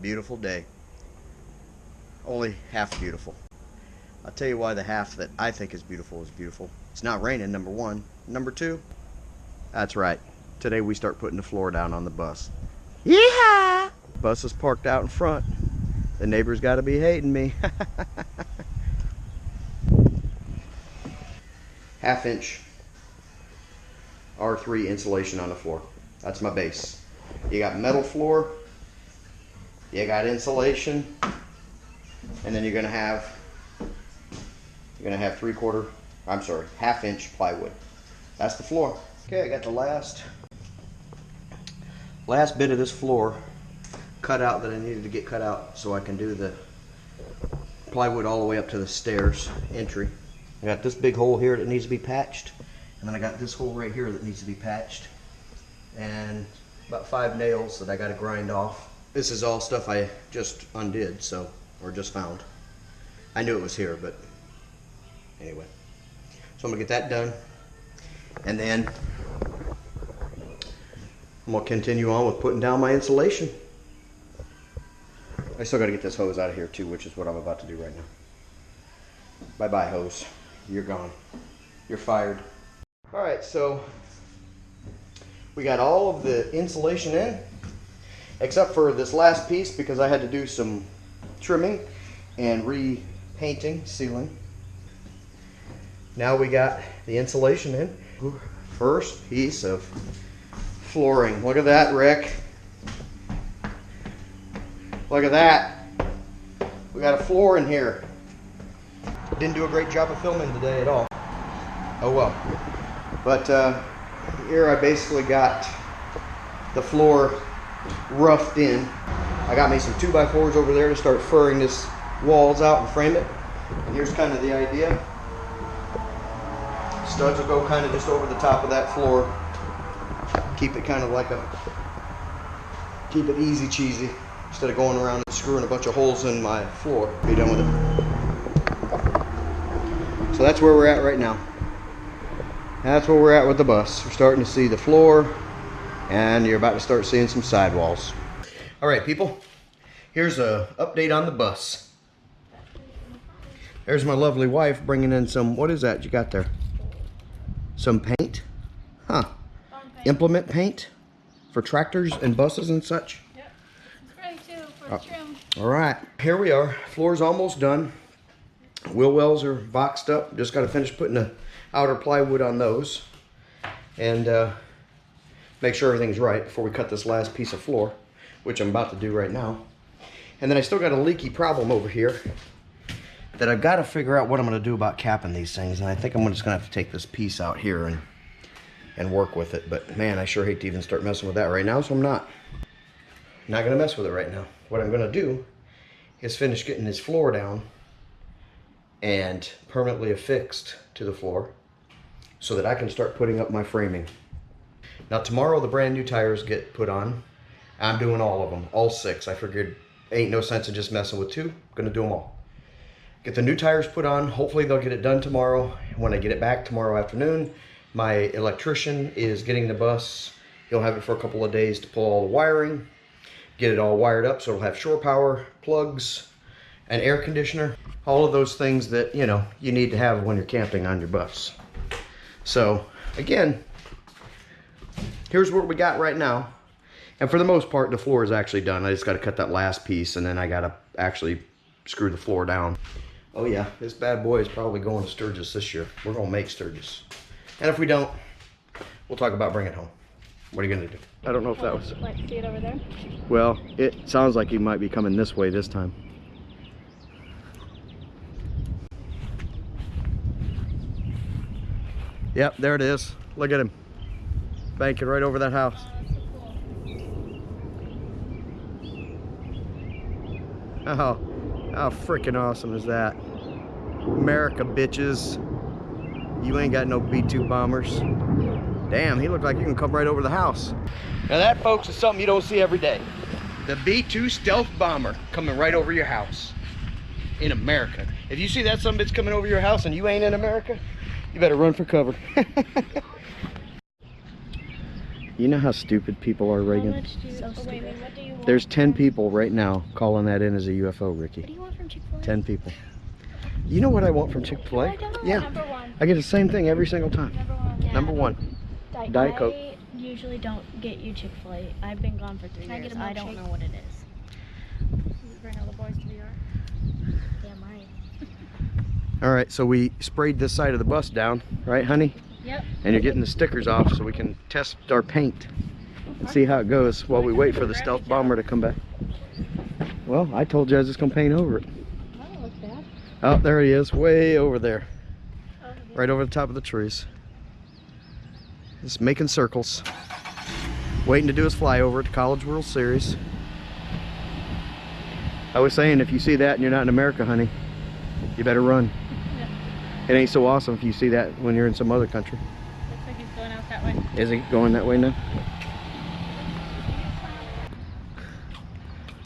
Beautiful day. Only half beautiful. I'll tell you why the half that I think is beautiful is beautiful. It's not raining, number one. Number two, that's right. Today we start putting the floor down on the bus. Yeehaw! Bus is parked out in front. The neighbors gotta be hating me. Half-inch R3 insulation on the floor. That's my base. You got metal floor, you got insulation, and then you're gonna have half-inch plywood. That's the floor. Okay, I got the last bit of this floor cut out that I needed to get cut out so I can do the plywood all the way up to the stairs entry. I got this big hole here that needs to be patched, and then I got this hole right here that needs to be patched, and about 5 nails that I got to grind off. This is all stuff I just undid, or just found. I knew it was here, but anyway. So I'm gonna get that done, and then I'm gonna continue on with putting down my insulation. I still gotta get this hose out of here too, which is what I'm about to do right now. Bye-bye, hose. You're gone. You're fired. All right, so we got all of the insulation in, except for this last piece because I had to do some trimming and repainting, sealing. Now we got the insulation in. First piece of flooring. Look at that, Rick. Look at that. We got a floor in here. Didn't do a great job of filming today at all. Oh well. But here I basically got the floor roughed in. I got me some 2x4s over there to start furring this walls out and frame it. And here's kind of the idea. Studs will go kind of just over the top of that floor. Keep it kind of like keep it easy cheesy instead of going around and screwing a bunch of holes in my floor. Be done with it. So that's where we're at right now. That's where we're at with the bus. We're starting to see the floor, and you're about to start seeing some sidewalls. All right, people, here's a update on the bus. There's my lovely wife bringing in some, what is that you got there? Some paint? Huh. Implement paint for tractors and buses and such? Yep. Spray too for trim. All right, here we are. Floor's almost done. Wheel wells are boxed up. Just got to finish putting the outer plywood on those and make sure everything's right before we cut this last piece of floor, which I'm about to do right now. And then I still got a leaky problem over here that I've got to figure out what I'm going to do about capping these things. And I think I'm just going to have to take this piece out here and work with it. But man, I sure hate to even start messing with that right now, so I'm not going to mess with it right now. What I'm going to do is finish getting this floor down and permanently affixed to the floor so that I can start putting up my framing. Now tomorrow the brand new tires get put on. I'm doing all of them, all 6. I figured ain't no sense in just messing with 2. I'm gonna do them all. Get the new tires put on. Hopefully they'll get it done tomorrow. When I get it back tomorrow afternoon, my electrician is getting the bus. He'll have it for a couple of days to pull all the wiring, get it all wired up so it'll have shore power, plugs, an air conditioner, all of those things that, you know, you need to have when you're camping on your bus. So again, here's what we got right now. And for the most part, the floor is actually done. I just got to cut that last piece, and then I got to actually screw the floor down. Oh yeah, this bad boy is probably going to Sturgis this year. We're going to make Sturgis. And if we don't, we'll talk about bringing it home. What are you going to do? I don't know if that was... Like, see it over there? Well, it sounds like he might be coming this way this time. Yep, there it is. Look at him. Banking right over that house. Oh, how freaking awesome is that? America, bitches. You ain't got no B-2 bombers. Damn, he looked like he can come right over the house. Now that, folks, is something you don't see every day. The B-2 stealth bomber coming right over your house. In America. If you see that some bitch coming over your house and you ain't in America, you better run for cover. You know how stupid people are, Reagan? So wait, what do you want? There's 10 people right now calling that in as a UFO, Ricky. What do you want from Chick-fil-A? 10 people. You know what I want from Chick-fil-A? Yeah. Number one. I get the same thing every single time. Number one. Yeah. Number one. Diet Coke. I usually don't get you Chick-fil-A. I've been gone for 3 Can I years. get a I don't milkshake? know what it is. Bring all the boys to the yard. Damn right. All right, so we sprayed this side of the bus down, right, honey? Yep. And you're getting the stickers off so we can test our paint. See how it goes while we wait for the stealth bomber to come back. Well, I told you I was just gonna paint over it. That don't look bad. Oh, there he is, way over there. Oh, yeah. Right over the top of the trees. Just making circles. Waiting to do his flyover at the College World Series. I was saying, if you see that and you're not in America, honey, you better run. Yeah. It ain't so awesome if you see that when you're in some other country. Looks like he's going out that way. Is he going that way now?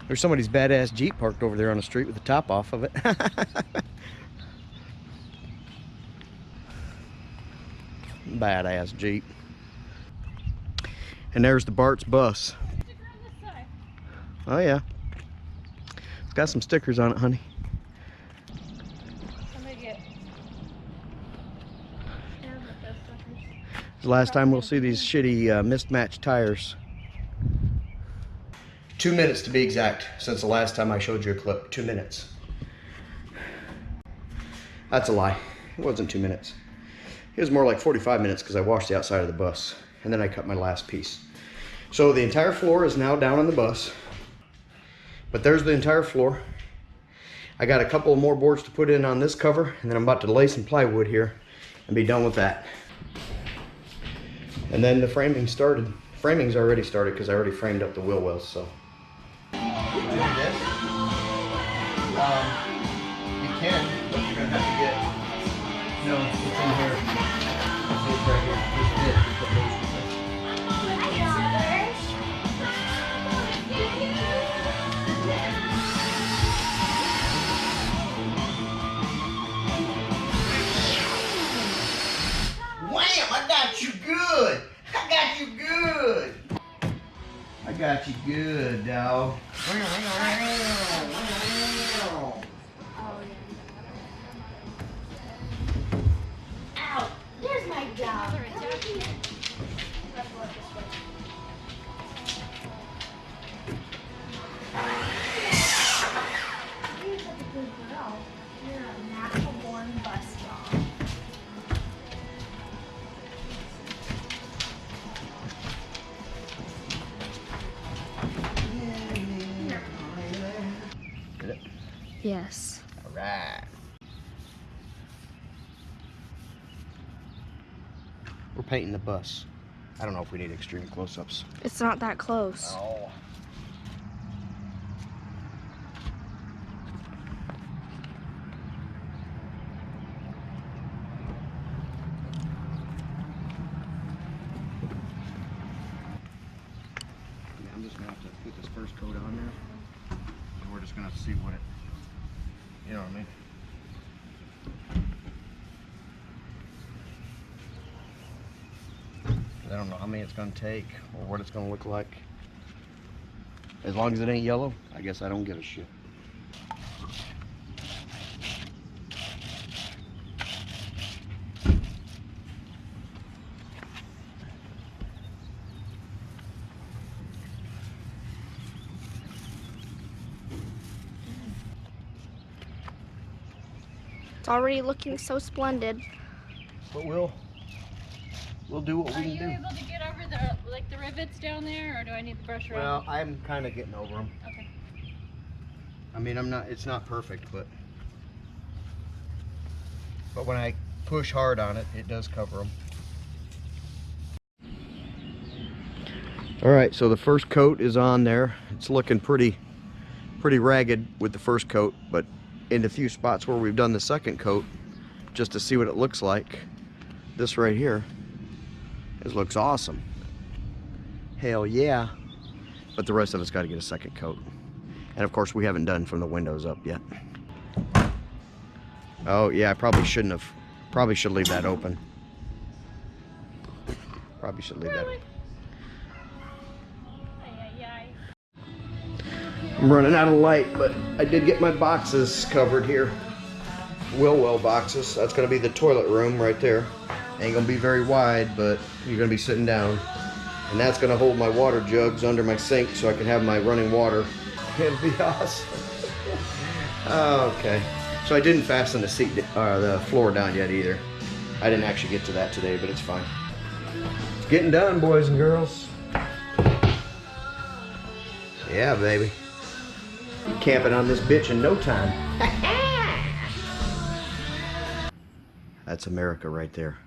There's somebody's badass Jeep parked over there on the street with the top off of it. Badass Jeep. And there's the Bart's bus. Stick around this side. Oh yeah. It's got some stickers on it, honey. Somebody get. Yeah, with those suckers. It's the last time we'll see these shitty mismatched tires. 2 minutes to be exact, since the last time I showed you a clip. 2 minutes. That's a lie. It wasn't 2 minutes. It was more like 45 minutes because I washed the outside of the bus and then I cut my last piece. So the entire floor is now down on the bus, but there's the entire floor. I got a couple of more boards to put in on this cover, and then I'm about to lay some plywood here and be done with that. And then the framing started. Framing's already started because I already framed up the wheel wells, so. You can, but you're gonna have to get, no, it's in here. It's right here. This bit. Wham! I got you good! I got you good! I got you good, dog. Ow! There's my dog. You're such a good girl. You're a natural born bus dog. Did it? Yes. All right. We're painting the bus. I don't know if we need extreme close-ups. It's not that close. Oh. Yeah, I'm just gonna have to put this first coat on there. And we're just gonna have to see what it, you know what I mean? I don't know how many it's gonna take or what it's gonna look like. As long as it ain't yellow, I guess I don't give a shit. It's already looking so splendid. But we'll do what Are we you can do. able to get over the rivets down there, or do I need to brush around? Well, I'm kind of getting over them. Okay. I mean, it's not perfect, but when I push hard on it, it does cover them. All right, so the first coat is on there. It's looking pretty ragged with the first coat, but in the few spots where we've done the second coat, just to see what it looks like, this right here, it looks awesome. Hell yeah. But the rest of it's got to get a second coat. And of course, we haven't done from the windows up yet. Oh yeah, I probably shouldn't have. Probably should leave that open. Probably should leave that open. I'm running out of light, but I did get my boxes covered here. Well boxes. That's gonna be the toilet room right there. Ain't gonna be very wide, but you're gonna be sitting down. And that's gonna hold my water jugs under my sink so I can have my running water. It'll be awesome. Okay. So I didn't fasten the floor down yet either. I didn't actually get to that today, but it's fine. It's getting done, boys and girls. Yeah, baby. Camping on this bitch in no time. That's America right there.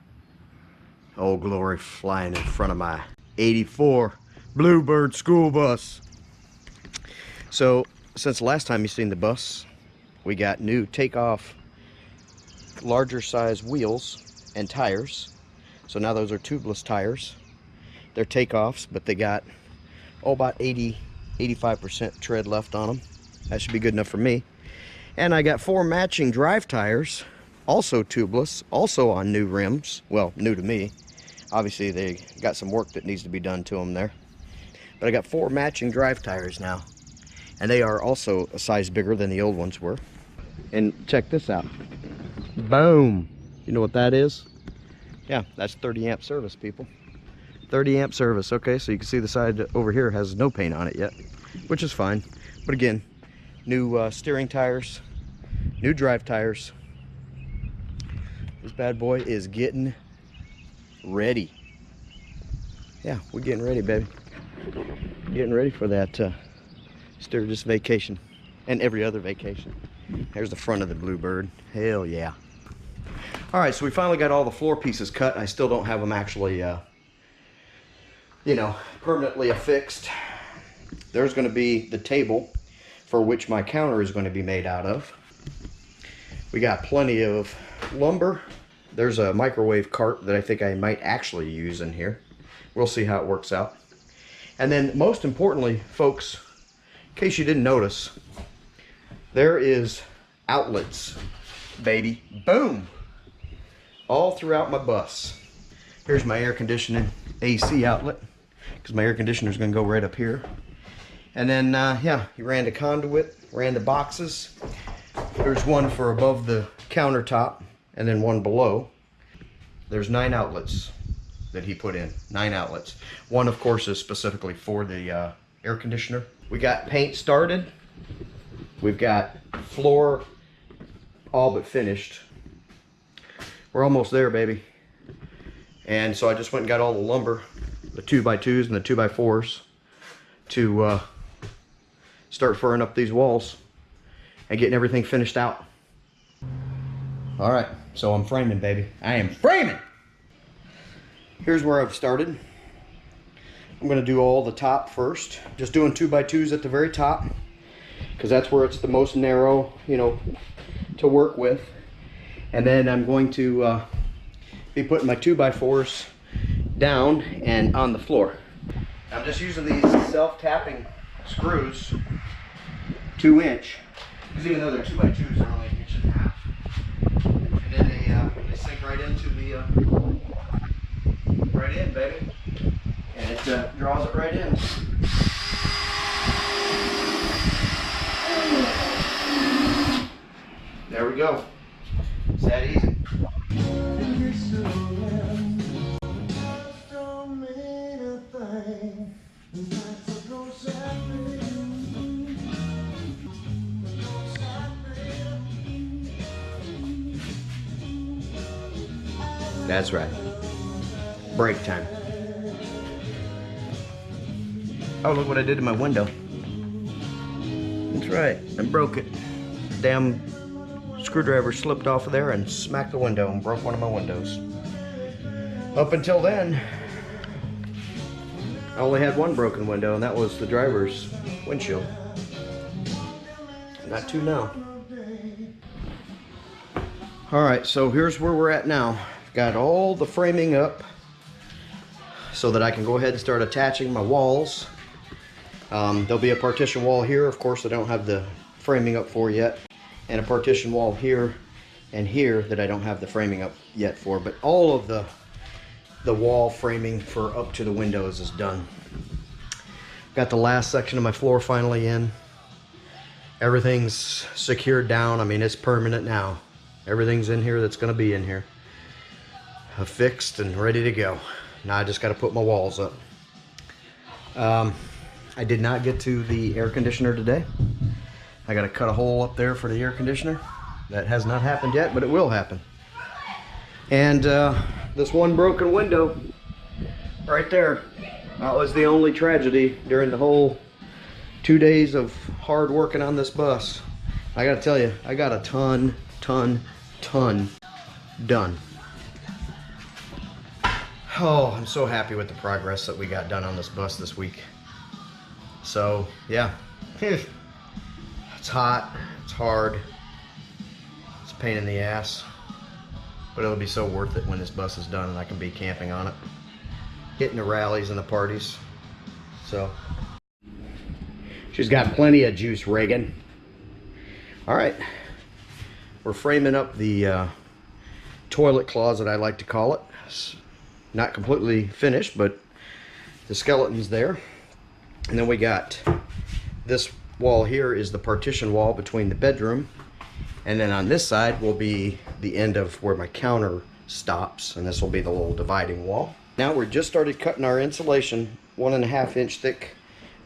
Old Glory flying in front of my 84 Bluebird school bus. So, since the last time you seen the bus, we got new takeoff, larger size wheels and tires. So now those are tubeless tires. They're takeoffs, but they got about 85% tread left on them. That should be good enough for me. And I got 4 matching drive tires, also tubeless, also on new rims. Well, new to me. Obviously they got some work that needs to be done to them there. But I got 4 matching drive tires now. And they are also a size bigger than the old ones were. And check this out. Boom. You know what that is? Yeah, that's 30 amp service, people. 30 amp service. Okay, so you can see the side over here has no paint on it yet, which is fine. But again, new steering tires, new drive tires. This bad boy is getting ready. Yeah, we're getting ready, baby. Getting ready for that Sturgis vacation and every other vacation. There's the front of the Bluebird. Hell yeah. All right, so we finally got all the floor pieces cut. I still don't have them actually, you know, permanently affixed. There's going to be the table for which my counter is going to be made out of. We got plenty of lumber. There's a microwave cart that I think I might actually use in here. We'll see how it works out. And then most importantly, folks, in case you didn't notice, there is outlets, baby. Boom! All throughout my bus. Here's my air conditioning AC outlet, because my air conditioner is going to go right up here. And then, yeah, he ran the conduit, ran the boxes. There's one for above the countertop, and then one below. There's 9 outlets that he put in, 9 outlets. One, of course, is specifically for the air conditioner. We got paint started. We've got floor all but finished. We're almost there, baby. And so I just went and got all the lumber, the 2x2s and the 2x4s to start furring up these walls and getting everything finished out. All right, so I'm framing, baby. I am framing! Here's where I've started. I'm gonna do all the top first. Just doing 2x2s at the very top, because that's where it's the most narrow, you know, to work with. And then I'm going to be putting my 2x4s down and on the floor. I'm just using these self-tapping screws, 2-inch, because even though they're 2x2s, they're only 1.5 inches. And then they sink right into the, right in, baby. And it draws it right in. There we go. It's that easy. That's right. Break time. Oh, look what I did to my window. That's right. I broke it. Damn screwdriver slipped off of there and smacked the window and broke one of my windows. Up until then, I only had one broken window, and that was the driver's windshield. Not two now. Alright, so here's where we're at now. Got all the framing up so that I can go ahead and start attaching my walls. There'll be a partition wall here, of course I don't have the framing up for yet, and a partition wall here and here that I don't have the framing up yet for, but all of the wall framing for up to the windows is done. Got the last section of my floor finally in. Everything's secured down. I mean, it's permanent now. Everything's in here that's going to be in here. Fixed and ready to go. Now I just got to put my walls up. I did not get to the air conditioner today. I got to cut a hole up there for the air conditioner. That has not happened yet, but it will happen. And this one broken window right there, that was the only tragedy during the whole 2 days of hard working on this bus. I gotta tell you, I got a ton done. Oh, I'm so happy with the progress that we got done on this bus this week. So, yeah. It's hot, it's hard, it's a pain in the ass, but it'll be so worth it when this bus is done and I can be camping on it, hitting the rallies and the parties. So, she's got plenty of juice, Reagan. All right, we're framing up the toilet closet, I like to call it. It's not completely finished, but the skeleton's there. And then we got this wall here is the partition wall between the bedroom, and then on this side will be the end of where my counter stops, and this will be the little dividing wall. Now we're just started cutting our insulation, 1.5 inch thick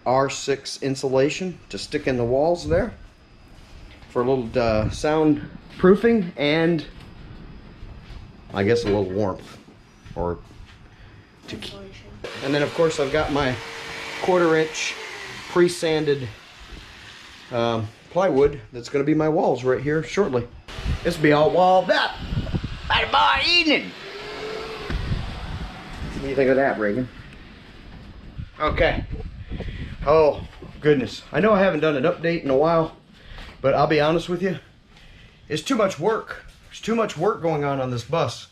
R6 insulation to stick in the walls there for a little sound proofing and I guess a little warmth or to keep. And then of course I've got my 1/4 inch pre-sanded plywood that's going to be my walls right here shortly. This will be all walled up by tomorrow evening. What do you think of that, Reagan? Okay. Oh goodness, I know I haven't done an update in a while, but I'll be honest with you, it's too much work. There's too much work going on this bus,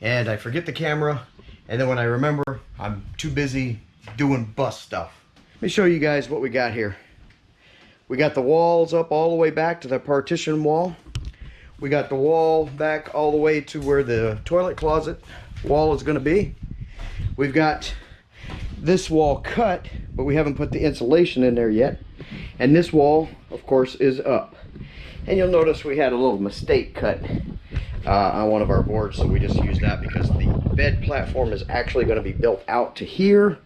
and I forget the camera, and then when I remember, I'm too busy doing bus stuff. Let me show you guys what we got here. We got the walls up all the way back to the partition wall. We got the wall back all the way to where the toilet closet wall is going to be. We've got this wall cut, but we haven't put the insulation in there yet. And this wall, of course, is up. And you'll notice we had a little mistake cut on one of our boards, so we just used that because the bed platform is actually going to be built out to here.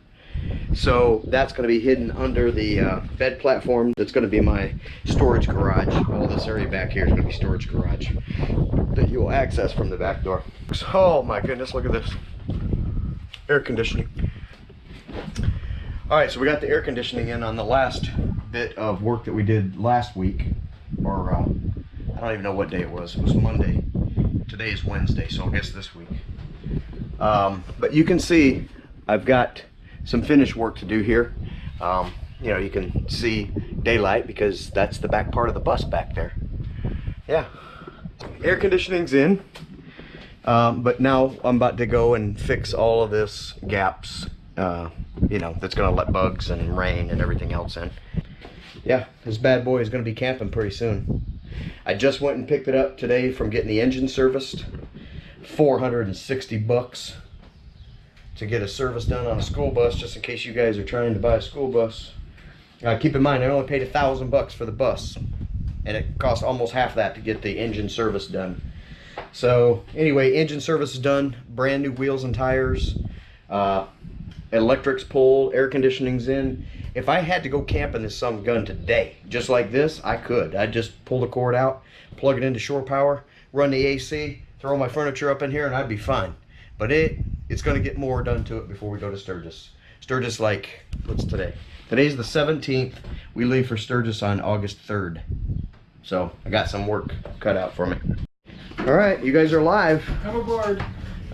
So that's going to be hidden under the bed platform. That's going to be my storage garage. All this area back here is going to be storage garage that you will access from the back door. Oh my goodness, look at this. Air conditioning. Alright, so we got the air conditioning in on the last bit of work that we did last week. Or, I don't even know what day it was. It was Monday. Today is Wednesday, so I guess this week. But you can see I've got some finish work to do here. You know, you can see daylight because that's the back part of the bus back there. Yeah. Air conditioning's in. But now I'm about to go and fix all of this gaps, you know, that's going to let bugs and rain and everything else in. Yeah, this bad boy is going to be camping pretty soon. I just went and picked it up today from getting the engine serviced. $460 to get a service done on a school bus, just in case you guys are trying to buy a school bus. Keep in mind, I only paid $1,000 for the bus, and it cost almost half that to get the engine service done. So anyway, engine service is done, brand new wheels and tires, electrics pulled, air conditioning's in. If I had to go camping this some gun today, just like this, I could. I'd just pull the cord out, plug it into shore power, run the AC, throw my furniture up in here, and I'd be fine. But it's going to get more done to it before we go to Sturgis. Sturgis, like, what's today? Today's the 17th. We leave for Sturgis on August 3rd. So I got some work cut out for me. All right, you guys are live. Come aboard.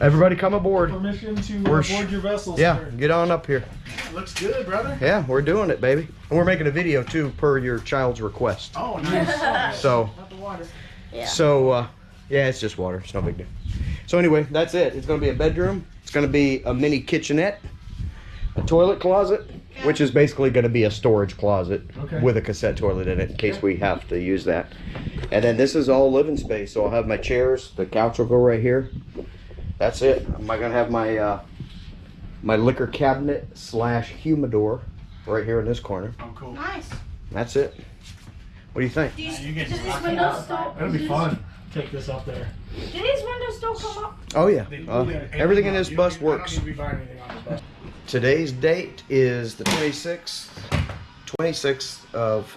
Everybody come aboard. Permission to board your vessels. Yeah, sir. get on up here. Looks good, brother. Yeah, we're doing it, baby. And we're making a video too, per your child's request. Oh, nice. So, Not the water. Yeah. so yeah, it's just water. It's no big deal. So anyway, that's it. It's going to be a bedroom. It's going to be a mini kitchenette, a toilet closet, which is basically going to be a storage closet with a cassette toilet in it in case we have to use that. And then this is all living space. So I'll have my chairs. The couch will go right here. That's it. I'm going to have my my liquor cabinet / humidor right here in this corner. Oh, cool. Nice. That's it. What do you think? Do You get these rock windows out. still? It'll be fun. Take this up there. Do these windows still come up? Oh yeah, Yeah, everything in this you bus don't need- I works. don't need to be buying anything on this bus. Today's date is the 26th of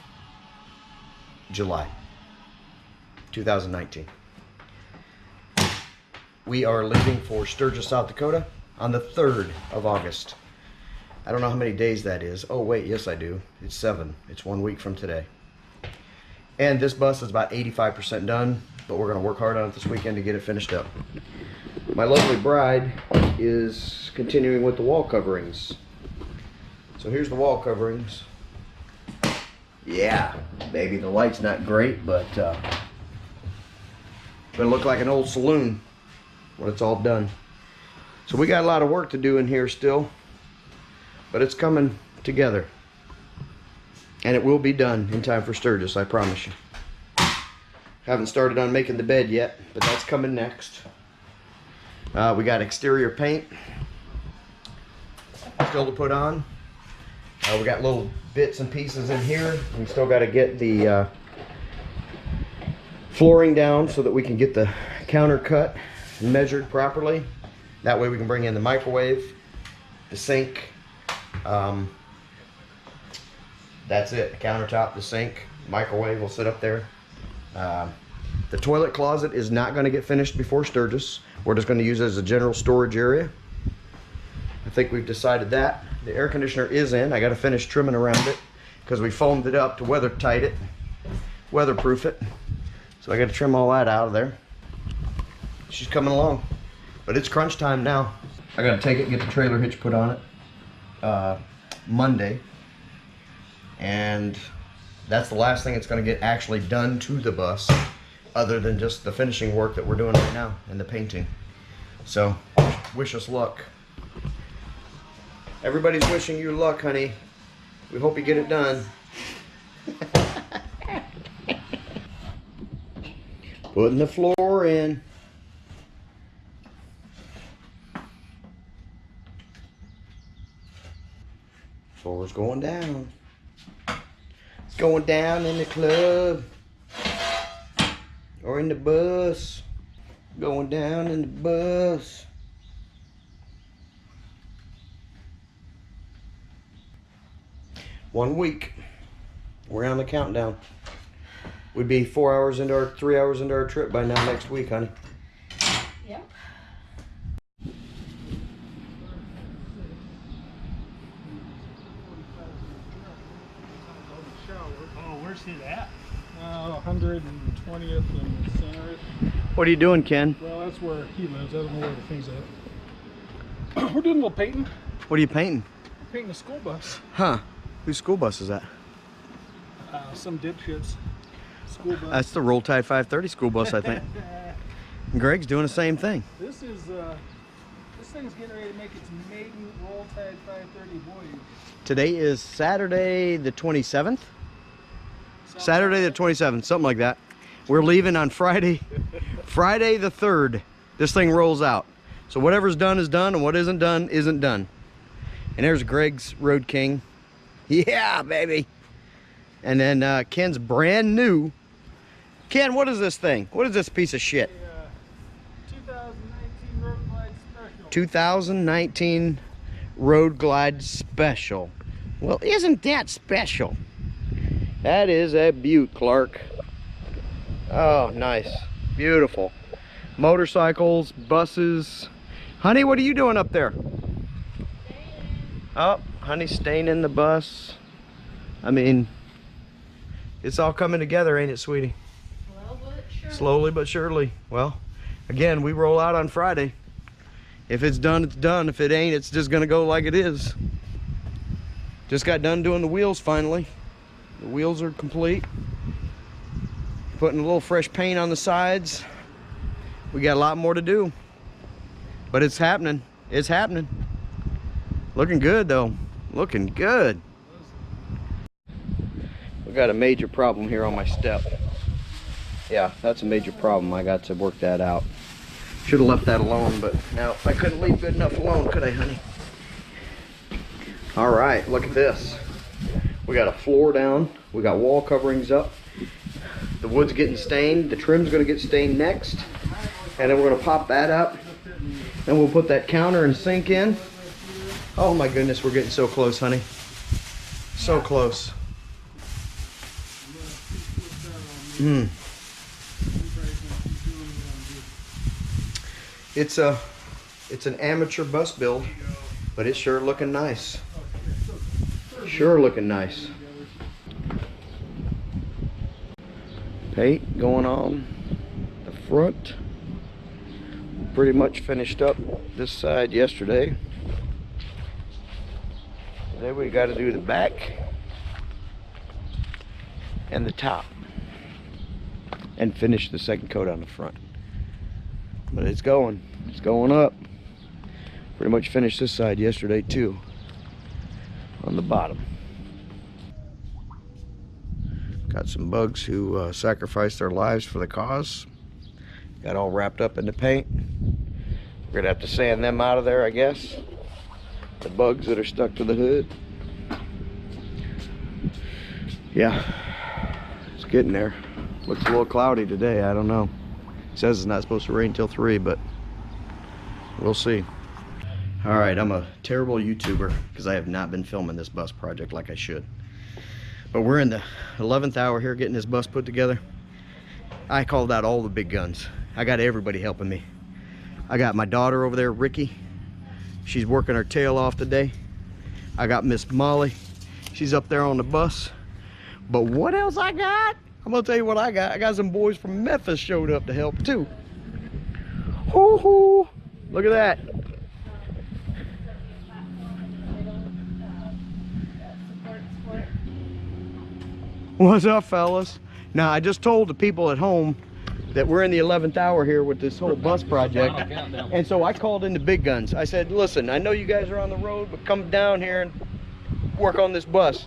July, 2019. We are leaving for Sturgis, South Dakota on the 3rd of August. I don't know how many days that is. Oh wait, yes I do. It's 7. It's 1 week from today. And this bus is about 85% done, but we're going to work hard on it this weekend to get it finished up. My lovely bride is continuing with the wall coverings. So here's the wall coverings. Yeah, baby, the light's not great, but it'll look like an old saloon when it's all done. So we got a lot of work to do in here still, but it's coming together. And it will be done in time for Sturgis, I promise you. Haven't started on making the bed yet, but that's coming next. We got exterior paint still to put on. We got little bits and pieces in here. We still got to get the flooring down so that we can get the counter cut and measured properly. That way we can bring in the microwave, the sink. That's it. The countertop, the sink, microwave will sit up there. The toilet closet is not going to get finished before Sturgis. We're just going to use it as a general storage area. I think we've decided that. The air conditioner is in. I got to finish trimming around it because we foamed it up to weathertight it, weatherproof it. So I got to trim all that out of there. She's coming along, but it's crunch time now. I got to take it and get the trailer hitch put on it Monday. And that's the last thing that's going to get actually done to the bus, other than just the finishing work that we're doing right now and the painting. So wish us luck. Everybody's wishing you luck, honey. We hope you get it done. Putting the floor in. Floor's going down. Going down in the club or in the bus. Going down in the bus. One week. We're on the countdown. We'd be 3 hours into our trip by now next week, honey. Yep. Oh, where's he at? 120th and Center. What are you doing, Ken? Well, that's where he lives. I don't know where the thing's at. We're doing a little painting. What are you painting? We're painting a school bus. Huh? Whose school bus is that? Some dipshits. School bus. That's the Roll Tide 530 school bus, I think. And Greg's doing the same thing. This thing's getting ready to make its maiden Roll Tide 530 voyage. Today is Saturday the 27th. Saturday the 27th, something like that. We're leaving on Friday, Friday the 3rd. This thing rolls out. So whatever's done is done, and what isn't done isn't done. And there's Greg's Road King. Yeah, baby. And then Ken's brand new. Ken, what is this thing? What is this piece of shit? 2019 Road Glide Special. 2019 Road Glide Special. Well, isn't that special? That is a beaut, Clark. Oh, nice. Beautiful. Motorcycles, buses. Honey, what are you doing up there? Oh, honey's staying in the bus. I mean, it's all coming together, ain't it, sweetie? Slowly but surely. Well, again, we roll out on Friday. If it's done, it's done. If it ain't, it's just gonna go like it is. Just got done doing the wheels finally. The wheels are complete. Putting a little fresh paint on the sides. We got a lot more to do. But it's happening. It's happening. Looking good though. Looking good. We got a major problem here on my step. Yeah, that's a major problem. I got to work that out. Should have left that alone, but now I couldn't leave good enough alone, could I, honey? All right, look at this. We got a floor down. We got wall coverings up. The wood's getting stained. The trim's gonna get stained next. And then we're gonna pop that up. Then we'll put that counter and sink in. Oh my goodness, we're getting so close, honey. So close. It's an amateur bus build, but it's sure looking nice. Sure looking nice. Paint going on the front. Pretty much finished up this side yesterday. Today we got to do the back and the top and finish the second coat on the front. But it's going up. Pretty much finished this side yesterday too, on the bottom. Got some bugs who sacrificed their lives for the cause. Got all wrapped up in the paint. We're gonna have to sand them out of there, I guess. The bugs that are stuck to the hood. Yeah, it's getting there. Looks a little cloudy today, I don't know. It says it's not supposed to rain till 3, but we'll see. All right, I'm a terrible YouTuber because I have not been filming this bus project like I should. But we're in the 11th hour here getting this bus put together. I called out all the big guns. I got everybody helping me. I got my daughter over there, Ricky. She's working her tail off today. I got Miss Molly. She's up there on the bus. But what else I got? I'm gonna tell you what I got. I got some boys from Memphis showed up to help too. Hoo-hoo! Look at that. What's up, fellas? Now, I just told the people at home that we're in the 11th hour here with this whole bus project. And so I called in the big guns. I said, listen, I know you guys are on the road, but come down here and work on this bus.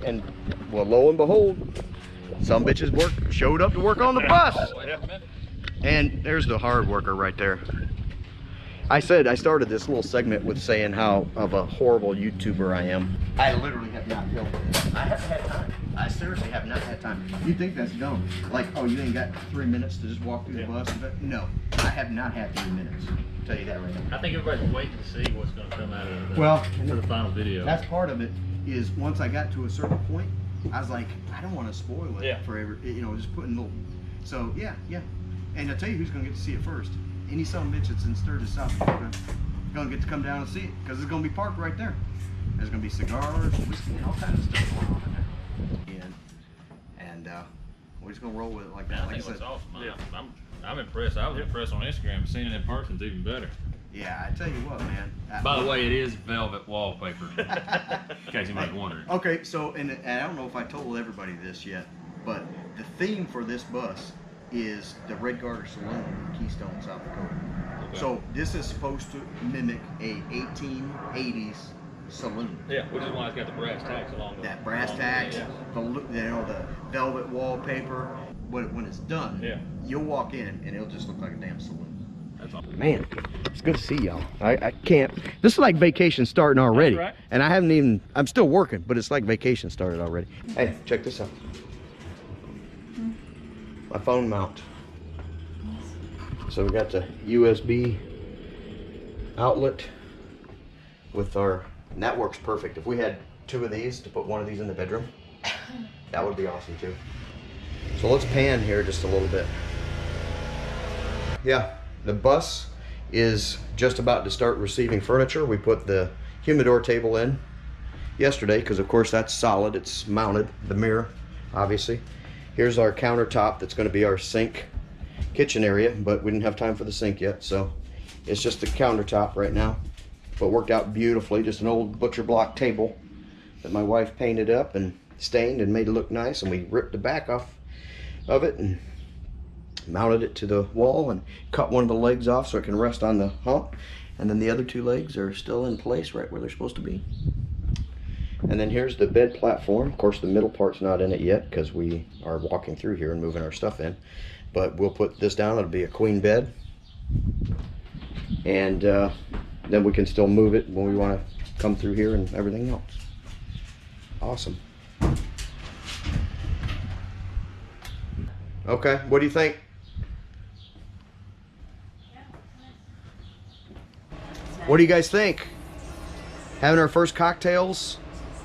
And, well, lo and behold, some bitches showed up to work on the bus. And there's the hard worker right there. I said I started this little segment with saying how of a horrible YouTuber I am. I literally have not filmed this. I haven't had time. I seriously have not had time. You think that's dumb? Like, oh, you ain't got 3 minutes to just walk through the bus? But no, I have not had 3 minutes. I'll tell you that right now. I think everybody's waiting to see what's going to come out of it. Well, for the final video. That's part of it. Is once I got to a certain point, I was like, I don't want to spoil it for you know, just putting little. So yeah. And I'll tell you who's going to get to see it first. Any son of a bitch that's in Sturgis, South Dakota, gonna get to come down and see it because it's gonna be parked right there. There's gonna be cigars, whiskey, and all kinds of stuff going on in there. And we're just gonna roll with it like that. I think it's awesome. I'm impressed. I was impressed on Instagram. Seeing it in person's even better. Yeah, I tell you what, man. By the way, it is velvet wallpaper. In case anybody's wondering. Okay, so and I don't know if I told everybody this yet, but the theme for this bus is the Red Garter Saloon in Keystone, South Dakota. Okay. So this is supposed to mimic a 1880s saloon. Yeah, which is why it's got the brass tacks along the that brass tacks, the velvet wallpaper. But when it's done, you'll walk in and it'll just look like a damn saloon. That's awesome. Man, it's good to see y'all. I can't. This is like vacation starting already, right. And I haven't even. I'm still working, but it's like vacation started already. Hey, check this out. My phone mount. So we got the USB outlet with our, and that works perfect. If we had 2 of these to put one of these in the bedroom, that would be awesome too. So let's pan here just a little bit. Yeah, the bus is just about to start receiving furniture. We put the humidor table in yesterday because of course that's solid, it's mounted, the mirror obviously. Here's our countertop that's going to be our sink kitchen area, but we didn't have time for the sink yet, so it's just the countertop right now. But worked out beautifully, just an old butcher block table that my wife painted up and stained and made it look nice, and we ripped the back off of it and mounted it to the wall and cut one of the legs off so it can rest on the hump, and then the other 2 legs are still in place right where they're supposed to be. And then here's the bed platform. Of course, the middle part's not in it yet because we are walking through here and moving our stuff in. But we'll put this down. It'll be a queen bed. And then we can still move it when we want to come through here and everything else. Awesome. Okay, what do you think? What do you guys think? Having our first cocktails.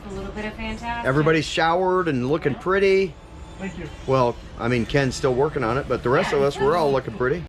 A little bit of fantastic. Everybody's showered and looking pretty. Thank you. Well, I mean, Ken's still working on it, but the rest of us, we're all looking pretty.